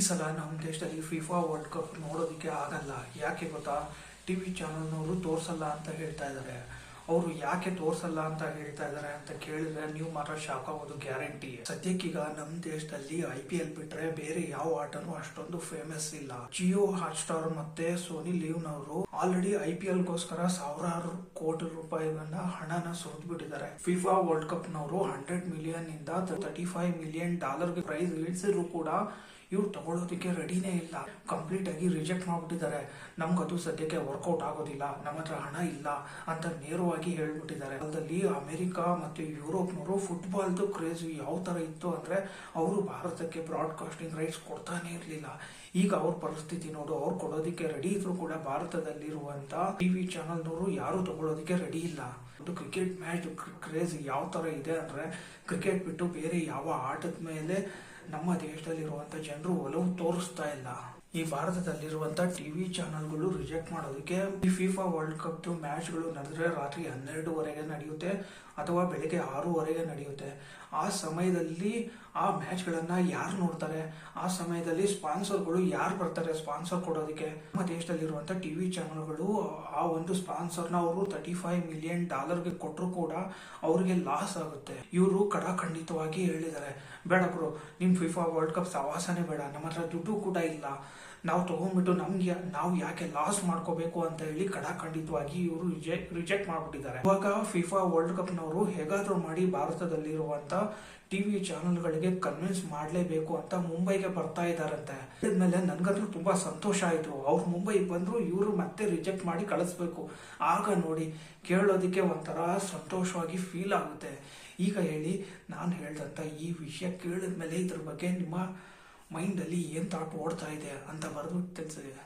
ಸಲ ನಮ್ಮ ದೇಶದಲ್ಲಿ ಫಿಫಾ ವರ್ಲ್ಡ್ ಕಪ್ ನೋಡೋದಕ್ಕೆ ಆಗಲ್ಲ. ಯಾಕೆ ಗೊತ್ತಾ? ಟಿವಿ ಚಾನಲ್ನವರು ತೋರಿಸಲ್ಲ ಅಂತ ಹೇಳ್ತಾ ಇದ್ದಾರೆ. ಅವರು ಯಾಕೆ ತೋರಿಸಲ್ಲ ಅಂತ ಹೇಳ್ತಾ ಇದ್ದಾರೆ ಅಂತ ಕೇಳಿದ್ರೆ ನೀವು ಮಾತ್ರ ಶಾಕ್ ಆಗೋದು ಗ್ಯಾರಂಟಿ. ಸದ್ಯಕ್ಕೀಗ ನಮ್ಮ ದೇಶದಲ್ಲಿ IPL ಬಿಟ್ರೆ ಬೇರೆ ಯಾವ ಆಟನೂ ಅಷ್ಟೊಂದು ಫೇಮಸ್ ಇಲ್ಲ. ಜಿಯೋ ಹಾಟ್ಸ್ಟಾರ್ ಮತ್ತೆ ಸೋನಿ ಲಿವ್ನವರು ಆಲ್ರೆಡಿ IPL ಗೋಸ್ಕರ ಸಾವಿರಾರು ಕೋಟಿ ರೂಪಾಯಿಗಳನ್ನ ಹಣನ ಸುರಿದ್ಬಿಟ್ಟಿದ್ದಾರೆ. ಫಿಫಾ ವರ್ಲ್ಡ್ ಕಪ್ ನವರು $100 ಮಿಲಿಯನ್ ಇಂದ $35 ಮಿಲಿಯನ್ ಪ್ರೈಸ್ ಇಳಿಸಿದ್ರು ಕೂಡ ಇವ್ರು ತಗೊಳ್ಳೋದಕ್ಕೆ ರೆಡಿನೇ ಇಲ್ಲ. ಕಂಪ್ಲೀಟ್ ಆಗಿ ರಿಜೆಕ್ಟ್ ಮಾಡ್ಬಿಟ್ಟಿದ್ದಾರೆ. ನಮ್ಗದು ಸದ್ಯಕ್ಕೆ ವರ್ಕೌಟ್ ಆಗೋದಿಲ್ಲ, ನಮ್ಮ ಹತ್ರ ಹಣ ಇಲ್ಲ ಅಂತ ನೇರವಾಗಿ ಹೇಳ್ಬಿಟ್ಟಿದ್ದಾರೆ. ಅಲ್ಲದಲ್ಲಿ ಅಮೆರಿಕ ಮತ್ತೆ ಯುರೋಪ್ನವರು ಫುಟ್ಬಾಲ್ದು ಕ್ರೇಜ್ ಯಾವ ತರ ಇತ್ತು ಅಂದ್ರೆ ಅವರು ಭಾರತಕ್ಕೆ ಬ್ರಾಡ್ಕಾಸ್ಟಿಂಗ್ ರೈಟ್ಸ್ ಕೊಡ್ತಾನೆ ಇರ್ಲಿಲ್ಲ. ಈಗ ಅವ್ರ ಪರಿಸ್ಥಿತಿ ನೋಡು, ಅವ್ರು ಕೊಡೋದಕ್ಕೆ ರೆಡಿ ಇದ್ರು ಕೂಡ ಭಾರತದಲ್ಲಿರುವಂತ ಟಿವಿ ಚಾನಲ್ನವರು ಯಾರು ತಗೊಳ್ಳೋದಕ್ಕೆ ರೆಡಿ ಇಲ್ಲ. ಒಂದು ಕ್ರಿಕೆಟ್ ಮ್ಯಾಚ್ ಕ್ರೇಜ್ ಯಾವ ತರ ಇದೆ ಅಂದ್ರೆ ಕ್ರಿಕೆಟ್ ಬಿಟ್ಟು ಬೇರೆ ಯಾವ ಆಟದ ಮೇಲೆ ನಮ್ಮ ದೇಶದಲ್ಲಿರುವಂತ ಜನರು ಒಲವು ತೋರಿಸ್ತಾ ಇಲ್ಲ. ಈ ಭಾರತದಲ್ಲಿರುವಂತ ಟಿವಿ ಚಾನಲ್ಗಳು ರಿಜೆಕ್ಟ್ ಮಾಡೋದಕ್ಕೆ ಈ ಫಿಫಾ ವರ್ಲ್ಡ್ ಕಪ್ ಮ್ಯಾಚ್ಗಳು ನಡೆದ್ರೆ ರಾತ್ರಿ 12:30 ನಡೆಯುತ್ತೆ ಅಥವಾ ಬೆಳಿಗ್ಗೆ 6:00 ನಡೆಯುತ್ತೆ. ಆ ಸಮಯದಲ್ಲಿ ಆ ಮ್ಯಾಚ್ಗಳನ್ನ ಯಾರು ನೋಡ್ತಾರೆ? ಆ ಸಮಯದಲ್ಲಿ ಸ್ಪಾನ್ಸರ್ಗಳು ಯಾರು ಬರ್ತಾರೆ ಸ್ಪಾನ್ಸರ್ ಕೊಡೋದಕ್ಕೆ? ನಮ್ಮ ದೇಶದಲ್ಲಿರುವಂತ ಟಿವಿ ಚಾನಲ್ಗಳು ಆ ಒಂದು ಸ್ಪಾನ್ಸರ್ನ ಅವರು $35 ಮಿಲಿಯನ್ ಕೊಟ್ಟರು ಕೂಡ ಅವ್ರಿಗೆ ಲಾಸ್ ಆಗುತ್ತೆ. ಇವರು ಖಂಡಿತವಾಗಿ ಹೇಳಿದ್ದಾರೆ, ಬೇಡ ಬ್ರೋ, ನಿಮ್ ಫಿಫಾ ವರ್ಲ್ಡ್ ಕಪ್ ಸವಾಸನೆ ಬೇಡ, ನಮ್ಮ ಹತ್ರ ದುಡ್ಡು ಕೂಡ ಇಲ್ಲ, ನಾವು ತಗೊಂಡ್ಬಿಟ್ಟು ನಾವು ಯಾಕೆ ಲಾಸ್ ಮಾಡ್ಕೋಬೇಕು ಅಂತ ಹೇಳಿ ಖಂಡಿತವಾಗಿ ಇವರು ರಿಜೆಕ್ಟ್ ಮಾಡ್ಬಿಟ್ಟಿದ್ದಾರೆ. ಇವಾಗ ಫಿಫಾ ವರ್ಲ್ಡ್ ಕಪ್ ನವರು ಹೇಗಾದ್ರೂ ಮಾಡಿ ಭಾರತದಲ್ಲಿರುವಂತ ಟಿವಿ ಚಾನಲ್ಗಳಿಗೆ ಕನ್ವಿನ್ಸ್ ಮಾಡ್ಲೇಬೇಕು ಅಂತ ಮುಂಬೈಗೆ ಬರ್ತಾ ಇದಾರಂತೆ. ಇದ್ಮೇಲೆ ನನ್ಗಂತೂ ತುಂಬಾ ಸಂತೋಷ ಆಯ್ತು. ಅವ್ರು ಮುಂಬೈಗೆ ಬಂದ್ರು, ಇವರು ಮತ್ತೆ ರಿಜೆಕ್ಟ್ ಮಾಡಿ ಕಳಿಸ್ಬೇಕು. ಆಗ ನೋಡಿ ಕೇಳೋದಿಕ್ಕೆ ಒಂಥರ ಸಂತೋಷವಾಗಿ ಫೀಲ್ ಆಗುತ್ತೆ. ಈಗ ಹೇಳಿ, ನಾನು ಹೇಳ್ದಂತ ಈ ವಿಷಯ ಕೇಳಿದ್ಮೇಲೆ ಇದ್ರ ಬಗ್ಗೆ ನಿಮ್ಮ ಮೈಂಡ್ ಅಲ್ಲಿ ಏನ್ ಥಾಟ್ ಓಡ್ತಾ ಇದೆ ಅಂತ ಬರೆದು ತಿಳಿಸಿದೆ.